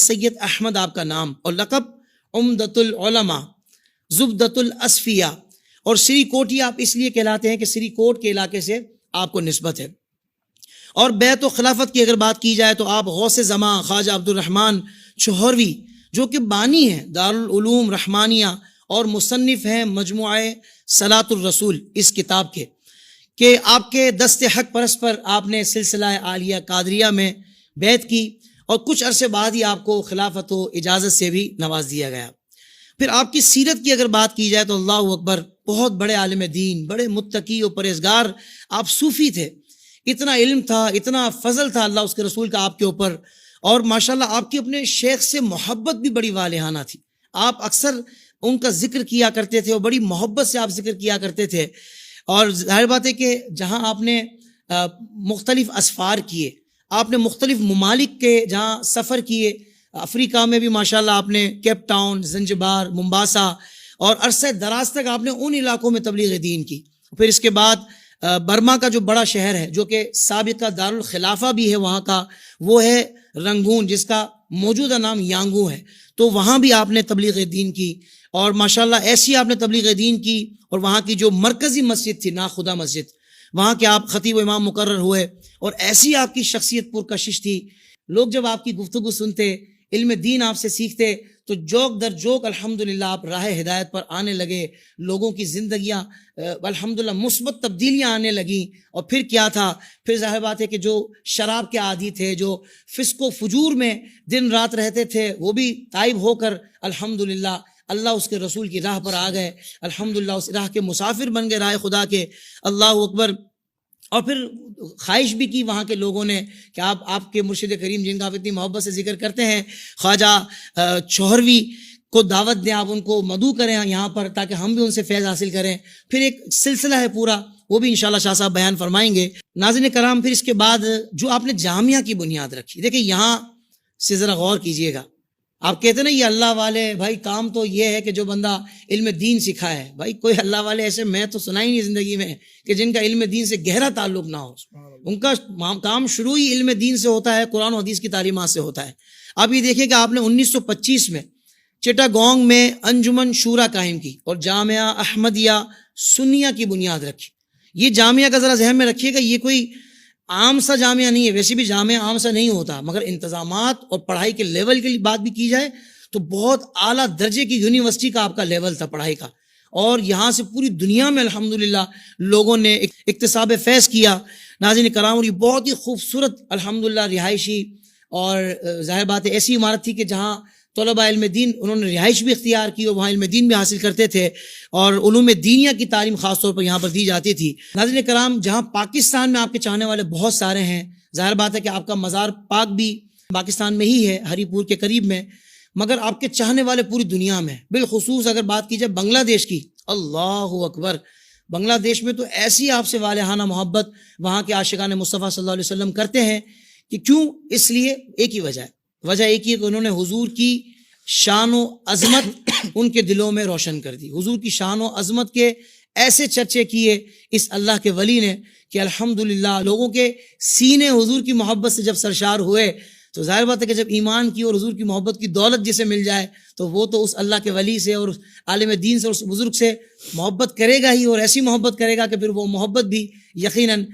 سید احمد آپ کا نام، اور لقب عمدۃ العلماء، زبدۃ الاصفیاء، اور سری کوٹی آپ اس لیے کہلاتے ہیں کہ سری کوٹ کے علاقے سے آپ کو نسبت ہے۔ اور بیعت و خلافت کی اگر بات کی جائے تو آپ غوث زماں خواجہ عبد الرحمن چوہروی، جو کہ بانی ہیں دارالعلوم رحمانیہ اور مصنف ہیں مجموعہ صلاۃ الرسول اس کتاب کے، کہ آپ کے دست حق پرست پر آپ نے سلسلہ عالیہ قادریہ میں بیعت کی، اور کچھ عرصے بعد ہی آپ کو خلافت و اجازت سے بھی نواز دیا گیا۔ پھر آپ کی سیرت کی اگر بات کی جائے تو اللہ اکبر، بہت بڑے عالم دین، بڑے متقی و پرہیزگار، آپ صوفی تھے، اتنا علم تھا، اتنا فضل تھا اللہ اس کے رسول کا آپ کے اوپر، اور ماشاءاللہ آپ کی اپنے شیخ سے محبت بھی بڑی والہانہ تھی۔ آپ اکثر ان کا ذکر کیا کرتے تھے اور بڑی محبت سے آپ ذکر کیا کرتے تھے، اور ظاہر بات ہے کہ جہاں آپ نے مختلف اسفار کیے، آپ نے مختلف ممالک کے جہاں سفر کیے، افریقہ میں بھی ماشاءاللہ آپ نے کیپ ٹاؤن، زنجبار، ممباسا، اور عرصہ دراز تک آپ نے ان علاقوں میں تبلیغ دین کی۔ پھر اس کے بعد برما کا جو بڑا شہر ہے، جو کہ سابقہ دارالخلافہ بھی ہے وہاں کا، وہ ہے رنگون، جس کا موجودہ نام یانگو ہے، تو وہاں بھی آپ نے تبلیغ دین کی، اور ماشاءاللہ ایسی آپ نے تبلیغ دین کی، اور وہاں کی جو مرکزی مسجد تھی ناخدا مسجد، وہاں کے آپ خطیب و امام مقرر ہوئے، اور ایسی آپ کی شخصیت پرکشش تھی، لوگ جب آپ کی گفتگو سنتے، علم دین آپ سے سیکھتے، تو جوک در جوک الحمدللہ آپ راہ ہدایت پر آنے لگے، لوگوں کی زندگیاں الحمدللہ مثبت تبدیلیاں آنے لگیں۔ اور پھر کیا تھا، پھر ظاہر بات ہے کہ جو شراب کے عادی تھے، جو فسق و فجور میں دن رات رہتے تھے، وہ بھی تائب ہو کر الحمدللہ اللہ اس کے رسول کی راہ پر آ گئے، الحمدللہ اس راہ کے مسافر بن گئے، راہ خدا کے، اللہ اکبر۔ اور پھر خواہش بھی کی وہاں کے لوگوں نے کہ آپ کے مرشد کریم، جن کا آپ اتنی محبت سے ذکر کرتے ہیں، خواجہ چوہروی کو دعوت دیں، آپ ان کو مدعو کریں یہاں پر، تاکہ ہم بھی ان سے فیض حاصل کریں۔ پھر ایک سلسلہ ہے پورا، وہ بھی انشاءاللہ شاہ صاحب بیان فرمائیں گے۔ ناظرین کرام، پھر اس کے بعد جو آپ نے جامعہ کی بنیاد رکھی، دیکھیں یہاں سے ذرا غور کیجئے گا۔ آپ کہتے ہیں نا یہ اللہ والے، بھائی کام تو یہ ہے کہ جو بندہ علم دین سکھائے، بھائی کوئی اللہ والے ایسے میں تو سنا ہی نہیں زندگی میں کہ جن کا علم دین سے گہرا تعلق نہ ہو۔ ان کا کام شروع ہی علم دین سے ہوتا ہے، قرآن و حدیث کی تعلیمات سے ہوتا ہے۔ آپ یہ دیکھیں کہ آپ نے 1925 میں چٹاگونگ میں انجمن شورا قائم کی اور جامعہ احمدیہ سنیہ کی بنیاد رکھی۔ یہ جامعہ کا ذرا ذہن میں رکھیے گا، یہ کوئی عام سا جامعہ نہیں ہے، ویسے بھی جامعہ عام سا نہیں ہوتا، مگر انتظامات اور پڑھائی کے لیول کی بات بھی کی جائے تو بہت اعلیٰ درجے کی یونیورسٹی کا آپ کا لیول تھا پڑھائی کا، اور یہاں سے پوری دنیا میں الحمدللہ لوگوں نے اکتساب فیض کیا۔ ناظرین کرام، اور یہ بہت ہی خوبصورت الحمدللہ رہائشی اور ظاہر بات ہے ایسی عمارت تھی کہ جہاں طلباء علم دین انہوں نے رہائش بھی اختیار کی اور وہاں علم دین بھی حاصل کرتے تھے، اور علوم دینیہ کی تعلیم خاص طور پر یہاں پر دی جاتی تھی۔ ناظرین کرام، جہاں پاکستان میں آپ کے چاہنے والے بہت سارے ہیں، ظاہر بات ہے کہ آپ کا مزار پاک بھی پاکستان میں ہی ہے، ہری پور کے قریب میں، مگر آپ کے چاہنے والے پوری دنیا میں، بالخصوص اگر بات کی جائے بنگلہ دیش کی، اللہ اکبر، بنگلہ دیش میں تو ایسی آپ سے والہانہ محبت وہاں کے عاشقان مصطفیٰ صلی اللہ علیہ وسلم کرتے ہیں کہ کیوں، اس لیے ایک ہی وجہ ایک ہی ہے کہ انہوں نے حضور کی شان و عظمت ان کے دلوں میں روشن کر دی، حضور کی شان و عظمت کے ایسے چرچے کیے اس اللہ کے ولی نے کہ الحمدللہ لوگوں کے سینے حضور کی محبت سے جب سرشار ہوئے، تو ظاہر بات ہے کہ جب ایمان کی اور حضور کی محبت کی دولت جسے مل جائے تو وہ تو اس اللہ کے ولی سے اور عالم دین سے اور اس بزرگ سے محبت کرے گا ہی، اور ایسی محبت کرے گا کہ پھر وہ محبت بھی یقیناً